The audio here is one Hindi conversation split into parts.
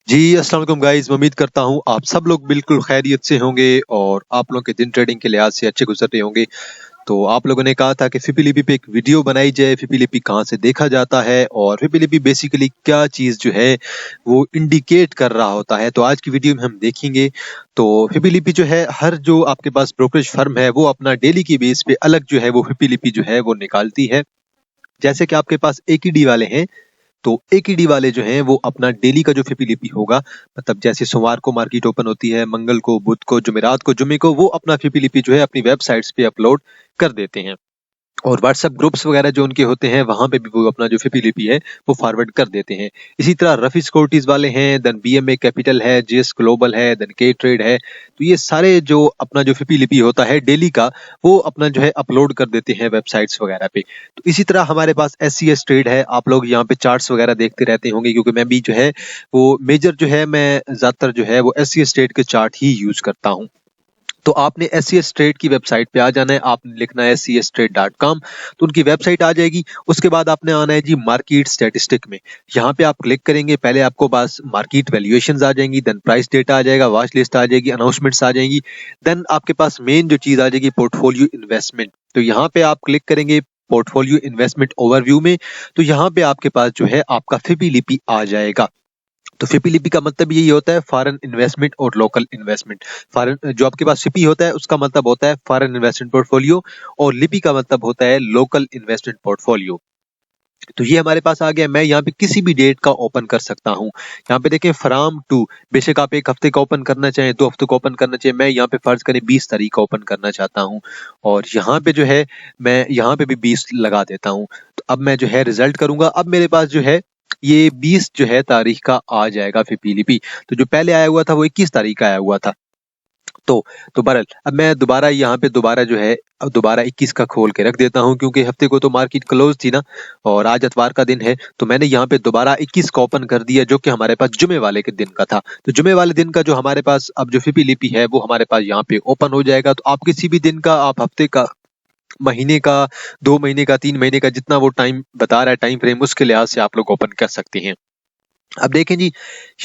जी, अस्सलाम वालेकुम गाइस। मैं उम्मीद करता हूँ आप सब लोग बिल्कुल खैरियत से होंगे और आप लोगों के दिन ट्रेडिंग के लिहाज से अच्छे गुजर रहे होंगे। तो आप लोगों ने कहा था कि फिपीलिपि पे एक वीडियो बनाई जाए, फिपीलिपि कहाँ से देखा जाता है और फिपीलिपि बेसिकली क्या चीज़ जो है वो इंडिकेट कर रहा होता है। तो आज की वीडियो में हम देखेंगे। तो फिपीलिपि जो है, हर जो आपके पास ब्रोकरेज फर्म है वो अपना डेली की बेस पे अलग जो है वो फिपीलिपि जो है वो निकालती है। जैसे कि आपके पास एकेडी वाले हैं, तो एकेडी वाले जो हैं वो अपना डेली का जो फिपीलिपि होगा, मतलब जैसे सोमवार को मार्केट ओपन होती है, मंगल को, बुध को, जुमेरात को, जुमे को, वो अपना फिपीलिपि जो है अपनी वेबसाइट्स पे अपलोड कर देते हैं। और व्हाट्सएप ग्रुप्स वगैरह जो उनके होते हैं वहां पे भी वो अपना जो फिपीलिपि है वो फॉरवर्ड कर देते हैं। इसी तरह रफी सिक्योरिटीज वाले हैं, देन बीएमए कैपिटल है, जेएस ग्लोबल है, देन के ट्रेड है। तो ये सारे जो अपना जो फिपीलिपि होता है डेली का, वो अपना जो है अपलोड कर देते हैं वेबसाइट्स वगैरह पे। तो इसी तरह हमारे पास एससीएस ट्रेड है। आप लोग यहाँ पे चार्ट्स वगैरह देखते रहते होंगे, क्योंकि मैं भी जो है वो मेजर जो है मैं ज्यादातर जो है वो एससीएस ट्रेड के चार्ट ही यूज करता हूँ। तो आपने एस सी एस ट्रेड की वेबसाइट पे आ जाना है, आपने लिखना है cstrade.com। तो उनकी वेबसाइट आ जाएगी। उसके बाद आपने आना है जी मार्केट स्टैटिस्टिक में। यहाँ पे आप क्लिक करेंगे, पहले आपको पास मार्केट वैल्यूएशंस आ जाएंगी, देन प्राइस डेटा आ जाएगा, वॉच लिस्ट आ जाएगी, अनाउंसमेंट्स आ जाएंगी। देन आपके पास मेन जो चीज आ जाएगी पोर्टफोलियो इन्वेस्टमेंट। तो यहाँ पे आप क्लिक करेंगे पोर्टफोलियो इन्वेस्टमेंट ओवरव्यू में। तो यहाँ पे आपके पास जो है आपका फिपीलिपि आ जाएगा। तो फिपीलिपि का मतलब यही होता है फॉरेन इन्वेस्टमेंट और लोकल इन्वेस्टमेंट। फॉरेन जो आपके पास फिपी होता है उसका मतलब होता है फॉरेन इन्वेस्टमेंट पोर्टफोलियो, और लिपि का मतलब होता है लोकल इन्वेस्टमेंट पोर्टफोलियो। तो ये हमारे पास आ गया। मैं यहाँ पे किसी भी डेट का ओपन कर सकता हूँ। यहाँ पे देखें फ्राम टू, बेशक आप एक हफ्ते का ओपन करना चाहें, 2 हफ्ते का ओपन करना चाहें। मैं यहाँ पे फर्ज करें 20 तारीख का ओपन करना चाहता हूँ, और यहाँ पे जो है मैं यहाँ पे भी 20 लगा देता हूँ। तो अब मैं जो है रिजल्ट करूंगा। अब मेरे पास जो है ये 20 जो है तारीख का आ जाएगा फिपीलिपि। तो जो पहले आया हुआ था वो 21 तारीख का आया हुआ था। तो बहरहाल अब मैं दोबारा यहाँ पे दोबारा जो है अब दोबारा 21 का खोल के रख देता हूँ, क्योंकि हफ्ते को तो मार्केट क्लोज थी ना, और आज इतवार का दिन है। तो मैंने यहाँ पे दोबारा 21 का ओपन कर दिया, जो कि हमारे पास जुमे वाले के दिन का था। तो जुमे वाले दिन का जो हमारे पास अब जो फिपीलिपि है वो हमारे पास यहाँ पे ओपन हो जाएगा। तो आप किसी भी दिन का, आप हफ्ते का, महीने का, 2 महीने का, 3 महीने का, जितना वो टाइम बता रहा है टाइम फ्रेम, उसके लिहाज से आप लोग ओपन कर सकते हैं। अब देखें जी,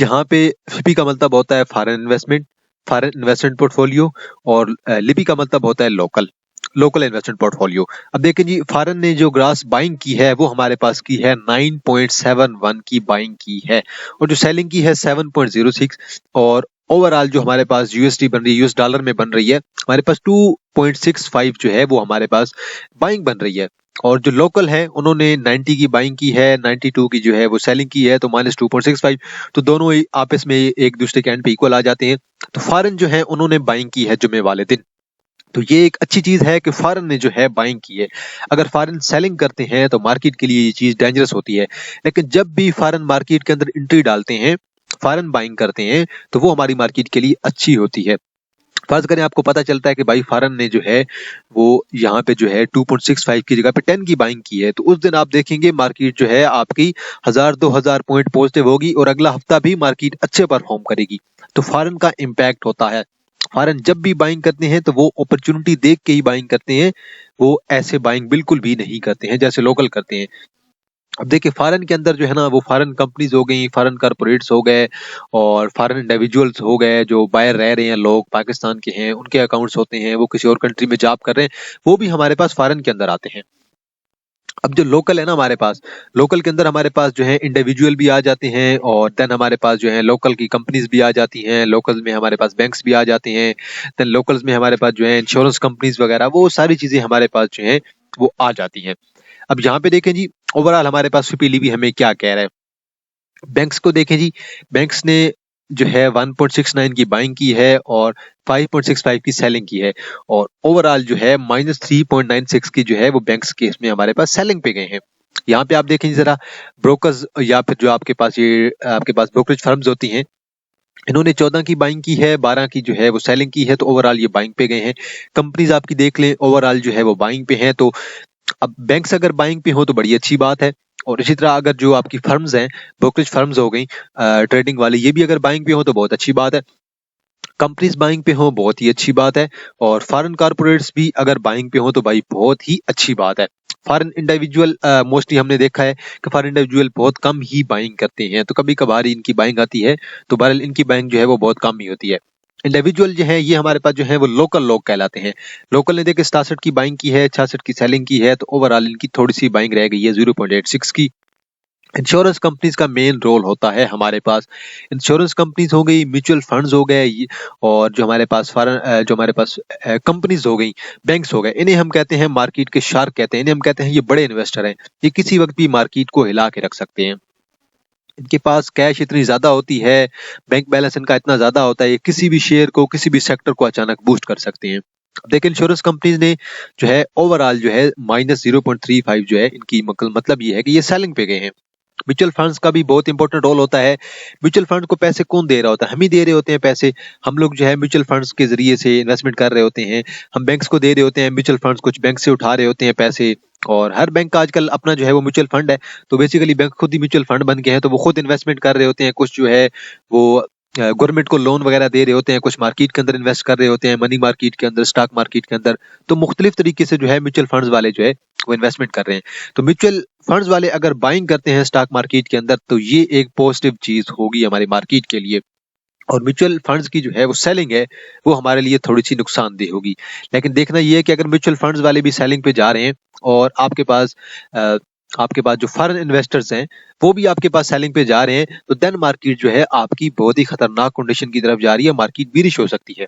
यहाँ पे फिपी का मतलब होता है foreign investment, foreign investment portfolio, और लिपि का मतलब होता है लोकल, लोकल इन्वेस्टमेंट पोर्टफोलियो। अब देखें जी, फॉरेन ने जो ग्रास बाइंग की है वो हमारे पास की है 9.71 की बाइंग की है, और जो सेलिंग की है 7.06। और ओवरऑल जो हमारे पास यूएसडी बन रही है, यूएस डॉलर में बन रही है, हमारे पास 2.65 जो है वो हमारे पास बाइंग बन रही है। और जो लोकल है उन्होंने 90 की बाइंग की है, 92 की जो है वो सेलिंग की है, तो -2.65। तो दोनों ही आपस में एक दूसरे के एंड पे इक्वल आ जाते हैं। तो फॉरेन जो है उन्होंने बाइंग की है जुमे वाले दिन। तो ये एक अच्छी चीज है कि फॉरेन ने जो है बाइंग की है। अगर फॉरेन सेलिंग करते हैं तो मार्केट के लिए ये चीज डेंजरस होती है। लेकिन जब भी फॉरेन मार्केट के अंदर एंट्री डालते हैं, फॉरेन बाइंग करते हैं, तो वो हमारी मार्केट के लिए अच्छी होती है। फर्ज करें आपको पता चलता है कि भाई फॉरेन ने जो है वो यहाँ पे जो है 2.65 की जगह पे 10 की बाइंग की है, तो उस दिन आप देखेंगे मार्केट जो है आपकी 1000-2000 पॉइंट पॉजिटिव होगी, और अगला हफ्ता भी मार्केट अच्छे परफॉर्म करेगी। तो फॉरेन का इम्पैक्ट होता है। फॉरेन जब भी बाइंग करते हैं तो वो अपॉर्चुनिटी देख के ही बाइंग करते हैं। वो ऐसे बाइंग बिल्कुल भी नहीं करते हैं जैसे लोकल करते हैं। अब देखिए फॉरेन के अंदर जो है ना, वो फॉरेन कंपनीज हो गई, फॉरेन कारपोरेट्स हो गए, और फॉरेन इंडिविजुअल्स हो गए, जो बाहर रह रहे हैं, लोग पाकिस्तान के हैं, उनके अकाउंट्स होते हैं, वो किसी और कंट्री में जॉब कर रहे हैं, वो भी हमारे पास फॉरेन के अंदर आते हैं। अब जो लोकल है ना हमारे पास, लोकल के अंदर हमारे पास जो है इंडिविजुअल भी आ जाते हैं, और देन हमारे पास जो है लोकल की कंपनीज भी आ जाती हैं, लोकल में हमारे पास बैंक्स भी आ जाते हैं, देन लोकल्स में हमारे पास जो है इंश्योरेंस कंपनीज वगैरह, वो सारी चीजें हमारे पास जो है वो आ जाती हैं। अब यहाँ पे देखें जी, ओवरऑल हमारे पास फिपीलिपि हमें क्या कह रहा है। बैंक्स को देखें जी, बैंक्स ने जो है 1.69 की बाइंग की है और 5.65 की सेलिंग की है, और ओवरऑल जो है -3.96 की जो है वो बैंक्स के इसमें हमारे पास सेलिंग पे गए हैं। यहाँ पे आप देखें जरा, ब्रोकर्स या फिर जो आपके पास ये आपके पास ब्रोकरेज फर्म्स होती हैं, इन्होंने 14 की बाइंग की है, 12 की जो है वो सेलिंग की है, तो ओवरऑल ये बाइंग पे गए हैं। कंपनीज आपकी देख लें, ओवरऑल जो है वो बाइंग पे हैं। तो अब बैंक्स अगर बाइंग पे हो तो बड़ी अच्छी बात है, और इसी तरह अगर जो आपकी फर्म्स हैं, ब्रोकरेज फर्म्स हो गई, ट्रेडिंग वाली, ये भी अगर बाइंग पे हो तो बहुत अच्छी बात है। कंपनीज बाइंग पे हो बहुत ही अच्छी बात है, और फॉरेन कारपोरेट्स भी अगर बाइंग पे हो तो भाई बहुत ही अच्छी बात है। फॉरेन इंडिविजुअल मोस्टली हमने देखा है कि फॉरेन इंडिविजुअल बहुत कम ही बाइंग करते हैं, तो कभी कभार ही इनकी बाइंग आती है, तो बहरहाल इनकी बाइंग जो है वो बहुत कम ही होती है। इंडिविजुअल जो है ये हमारे पास जो है वो लोकल लोग कहलाते हैं। लोकल ने देखिए 67 की बाइंग की है, 66 की सेलिंग की है, तो ओवरऑल इनकी थोड़ी सी बाइंग रह गई है 0.86 की। इंश्योरेंस कंपनीज का मेन रोल होता है हमारे पास। इंश्योरेंस कंपनीज हो गई, म्यूचुअल फंड्स हो गए, और जो हमारे पास कंपनीज हो गई, बैंक्स हो गए, इन्हें हम कहते हैं मार्केट के शार्क कहते हैं, इन्हें हम कहते हैं ये बड़े इन्वेस्टर हैं, ये किसी वक्त भी मार्केट को हिला के रख सकते हैं। इनके पास कैश इतनी ज्यादा होती है, बैंक बैलेंस इनका इतना ज्यादा होता है, ये किसी भी शेयर को, किसी भी सेक्टर को अचानक बूस्ट कर सकते हैं। देखिए इंश्योरेंस कंपनीज ने जो है ओवरऑल जो है -0.35 जो है इनकी मतलब ये है कि ये सेलिंग पे गए हैं। म्यूचुअल फंड्स का भी बहुत इंपॉर्टेंट रोल होता है। म्यूचुअल फंड को पैसे कौन दे रहा होता है? हम ही दे रहे होते हैं पैसे। हम लोग जो है म्यूचुअल फंड्स के जरिए से इन्वेस्टमेंट कर रहे होते हैं। हम बैंक्स को दे रहे होते हैं, म्यूचुअल फंड्स कुछ बैंक से उठा रहे होते हैं पैसे, और हर बैंक का आजकल अपना जो है वो म्यूचुअल फंड है। तो बेसिकली बैंक खुद ही म्यूचुअल फंड बन गए हैं, तो वो खुद इन्वेस्टमेंट कर रहे होते हैं। कुछ जो है वो गवर्नमेंट को लोन वगैरह दे रहे होते हैं, कुछ मार्केट के अंदर इन्वेस्ट कर रहे होते हैं, मनी मार्केट के अंदर, स्टॉक मार्केट के अंदर। तो मुख्तलिफ तरीके से जो है म्यूचुअल फंड्स वाले जो है वो इन्वेस्टमेंट कर रहे हैं। तो म्यूचुअल फंड्स वाले अगर बाइंग करते हैं स्टॉक मार्केट के अंदर, तो ये एक पॉजिटिव चीज होगी हमारी मार्केट के लिए। और म्यूचुअल फंड्स की जो है वो सेलिंग है, वो हमारे लिए थोड़ी सी नुकसानदेह होगी। लेकिन देखना ये है कि अगर म्यूचुअल फंड्स वाले भी सेलिंग पे जा रहे हैं, और आपके पास जो फॉरेन इन्वेस्टर्स हैं वो भी आपके पास सेलिंग पे जा रहे हैं, तो देन मार्केट जो है आपकी बहुत ही खतरनाक कंडीशन की तरफ जा रही है, मार्केट बीरिश हो सकती है।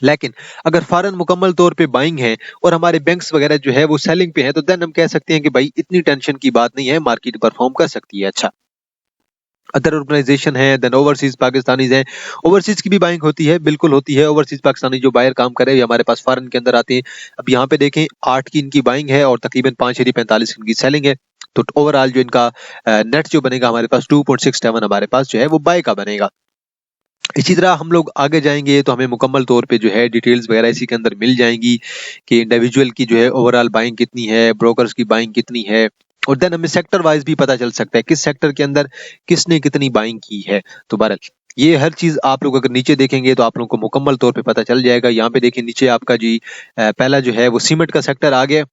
लेकिन अगर फॉरेन मुकम्मल तौर पे बाइंग है और हमारे बैंक्स वगैरह जो है वो सेलिंग पे है, तो देन हम कह सकते हैं कि भाई इतनी टेंशन की बात नहीं है, मार्केट परफॉर्म कर सकती है अच्छा। अदर ऑर्गेनाइजेशन है, देन ओवरसीज पाकिस्तानीज हैं, ओवरसीज की भी बाइंग होती है, बिल्कुल होती है। ओवरसीज पाकिस्तानी जो बाहर काम करे हमारे पास फॉरेन के अंदर आते हैं। अब यहाँ पे देखें 8 की इनकी बाइंग है और तकरीबन 5.45 इनकी सेलिंग है। तो ओवरऑल जो इनका नेट जो बनेगा हमारे पास 2.67 हमारे पास जो है वो बाय का बनेगा। इसी तरह हम लोग आगे जाएंगे तो हमें मुकम्मल तौर पे जो है डिटेल्स वगैरह इसी के अंदर मिल जाएंगी कि इंडिविजुअल की जो है ओवरऑल बाइंग कितनी है, ब्रोकर्स की बाइंग कितनी है, और देन हमें सेक्टर वाइज भी पता चल सकता है किस सेक्टर के अंदर किसने कितनी बाइंग की है। तो बहरहाल ये हर चीज आप लोग अगर नीचे देखेंगे तो आप लोगों को मुकम्मल तौर पे पता चल जाएगा। यहाँ पे देखिए नीचे आपका जी पहला जो है वो सीमेंट का सेक्टर आ गया,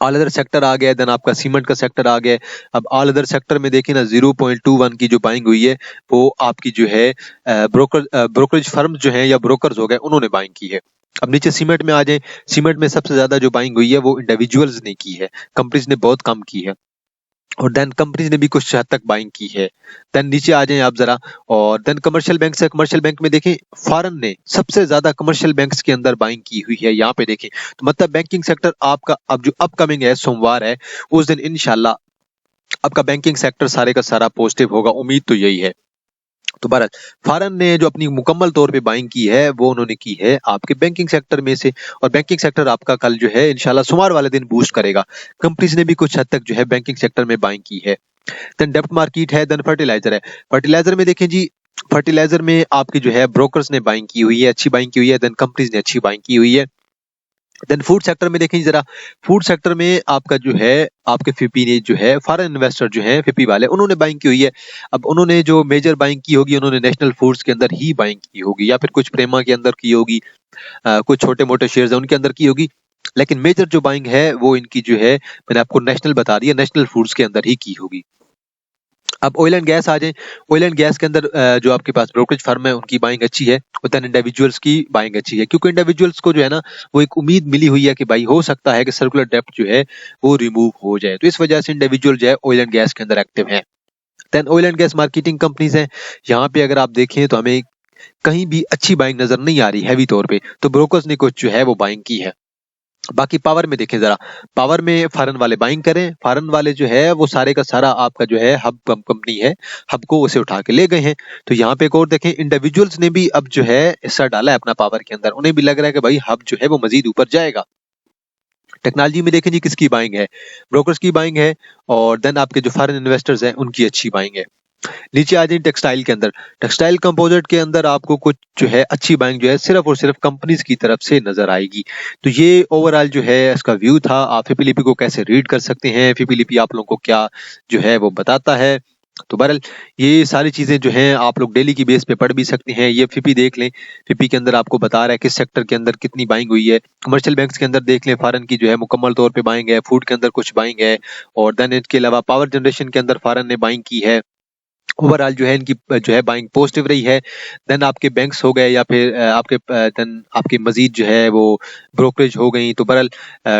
ऑल अदर सेक्टर आ गया, देन आपका सीमेंट का सेक्टर आ गया। अब ऑल अदर सेक्टर में देखिए ना 0.21 की जो बाइंग हुई है वो आपकी जो है ब्रोकरेज फर्म जो है या ब्रोकर्स हो गए उन्होंने बाइंग की है। अब नीचे सीमेंट में आ जाए, सीमेंट में सबसे ज्यादा जो बाइंग हुई है वो इंडिविजुअल्स ने की है, कंपनीज ने बहुत कम की है, और देन कंपनीज ने भी कुछ हद तक बाइंग की है। देन नीचे आ जाएं आप जरा, और देन कमर्शियल बैंक से, कमर्शियल बैंक में देखें फॉरेन ने सबसे ज्यादा कमर्शियल बैंक्स के अंदर बाइंग की हुई है। यहाँ पे देखें तो मतलब बैंकिंग सेक्टर आपका अब जो अपकमिंग है सोमवार है उस दिन इंशाल्लाह आपका बैंकिंग सेक्टर सारे का सारा पॉजिटिव होगा, उम्मीद तो यही है। तो भारत फॉरेन ने जो अपनी मुकम्मल तौर पे बाइंग की है वो उन्होंने की है आपके बैंकिंग सेक्टर में से, और बैंकिंग सेक्टर आपका कल जो है इंशाल्लाह सोमवार वाले दिन बूस्ट करेगा। कंपनीज ने भी कुछ हद तक जो है बैंकिंग सेक्टर में बाइंग की है। देन डेब्ट मार्केट है, देन फर्टिलाइजर है। फर्टिलाइजर में देखें जी, फर्टिलाइजर में आपकी जो है ब्रोकर्स ने बाइंग की हुई है, अच्छी बाइंग की हुई है, देन कंपनीज ने अच्छी बाइंग की हुई है। देन फूड सेक्टर में देखें जरा, फूड सेक्टर में आपका जो है आपके फिपी ने जो है फॉरेन इन्वेस्टर जो है फिपी वाले उन्होंने बाइंग की हुई है। अब उन्होंने जो मेजर बाइंग की होगी उन्होंने नेशनल फूड्स के अंदर ही बाइंग की होगी, या फिर कुछ प्रेमा के अंदर की होगी, कुछ छोटे मोटे शेयर्स हैं उनके अंदर की होगी, लेकिन मेजर जो बाइंग है वो इनकी जो है मैंने आपको नेशनल बता दिया, नेशनल फूड्स के अंदर ही की होगी। अब ऑयल एंड गैस आ जाए, ऑयल एंड गैस के अंदर जो आपके पास ब्रोकरेज फर्म है उनकी बाइंग अच्छी है, उतना इंडिविजुअल्स की बाइंग अच्छी है, क्योंकि इंडिविजुअल्स को जो है ना वो एक उम्मीद मिली हुई है कि भाई हो सकता है कि सर्कुलर डेब्ट जो है वो रिमूव हो जाए, तो इस वजह से इंडिविजुअल जो है ऑयल एंड गैस के अंदर एक्टिव है। Then oil and gas marketing companies हैं, यहाँ पे अगर आप देखें तो हमें कहीं भी अच्छी बाइंग नजर नहीं आ रही हैवी तौर पे, तो ब्रोकर्स ने कुछ जो है वो बाइंग की है। बाकी पावर में देखें जरा, पावर में फॉरेन वाले बाइंग करें, फॉरेन वाले जो है वो सारे का सारा आपका जो है हब कंपनी है, हब को उसे उठा के ले गए हैं। तो यहाँ पे एक और देखें, इंडिविजुअल्स ने भी अब जो है हिस्सा डाला है अपना पावर के अंदर, उन्हें भी लग रहा है कि भाई हब जो है वो मजीद ऊपर जाएगा। टेक्नोलॉजी में देखें जी किसकी बाइंग है, ब्रोकर्स की बाइंग है, और देन आपके जो फॉरेन इन्वेस्टर्स हैं उनकी अच्छी बाइंग है। नीचे आ जाए टेक्सटाइल के अंदर, टेक्सटाइल कंपोजिट के अंदर आपको कुछ जो है अच्छी बाइंग जो है सिर्फ और सिर्फ कंपनीज की तरफ से नजर आएगी। तो ये ओवरऑल जो है इसका व्यू था। आप फिपीलिपी को कैसे रीड कर सकते हैं, फिपीलिपी आप लोगों को क्या जो है वो बताता है, तो बहरहाल ये सारी चीज़ें जो हैं आप लोग डेली की बेस पे पढ़ भी सकते हैं। ये फिपी देख लें, फिपी के अंदर आपको बता रहा है किस सेक्टर के अंदर कितनी बाइंग हुई है। कमर्शियल बैंक्स के अंदर देख लें, फॉरेन की जो है मुकम्मल तौर पे बाइंग है, फूड के अंदर कुछ बाइंग है, और देन इसके अलावा पावर जनरेशन के अंदर फॉरेन ने बाइंग की है। ओवरऑल जो है इनकी जो है बाइंग पॉजिटिव रही है। देन आपके बैंक्स हो गए या फिर देन आपके मजीद जो है वो ब्रोकरेज हो गई, तो बहरहाल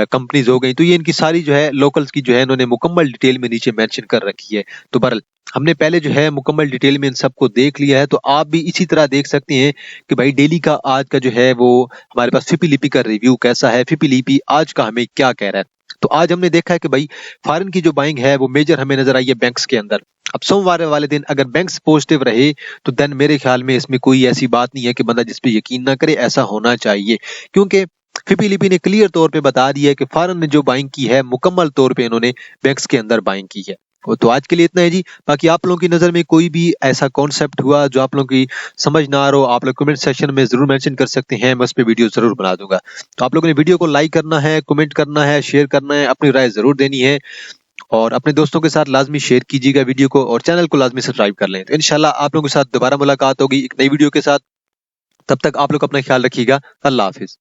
कंपनीज हो गई, तो ये इनकी सारी जो है लोकल्स की जो है इन्होंने मुकम्मल डिटेल में नीचे मेंशन कर रखी है। तो बहरहाल हमने पहले जो है मुकम्मल डिटेल में इन सबको देख लिया है, तो आप भी इसी तरह देख सकते हैं कि भाई डेली का आज का जो है वो हमारे पास फिपी लिपि का रिव्यू कैसा है, फिपी लिपि आज का हमें क्या कह रहा है। तो आज हमने देखा है कि भाई फॉरेन की जो बाइंग है वो मेजर हमें नजर आई है बैंक्स के अंदर। अब सोमवार वाले दिन अगर बैंक्स पॉजिटिव रहे तो देन मेरे ख्याल में इसमें कोई ऐसी बात नहीं है कि बंदा जिस पे यकीन ना करे, ऐसा होना चाहिए, क्योंकि फिपी लिपि ने क्लियर तौर पे बता दिया है कि फॉरेन ने जो बाइंग की है मुकम्मल तौर पे इन्होंने बैंक्स के अंदर बाइंग की है। तो आज के लिए इतना है जी। बाकी आप लोगों की नजर में कोई भी ऐसा कॉन्सेप्ट हुआ जो आप लोगों की समझ ना आ रहा हो, आप लोग कमेंट सेक्शन में जरूर मेंशन कर सकते हैं, मैं उस पर वीडियो जरूर बना दूंगा। तो आप लोगों ने वीडियो को लाइक करना है, कमेंट करना है, शेयर करना है, अपनी राय जरूर देनी है, और अपने दोस्तों के साथ लाजमी शेयर कीजिएगा वीडियो को, और चैनल को लाजमी सब्सक्राइब कर लें। तो इंशाल्लाह आप लोगों के साथ दोबारा मुलाकात होगी एक नई वीडियो के साथ। तब तक आप लोग अपना ख्याल रखिएगा। अल्लाह हाफिज।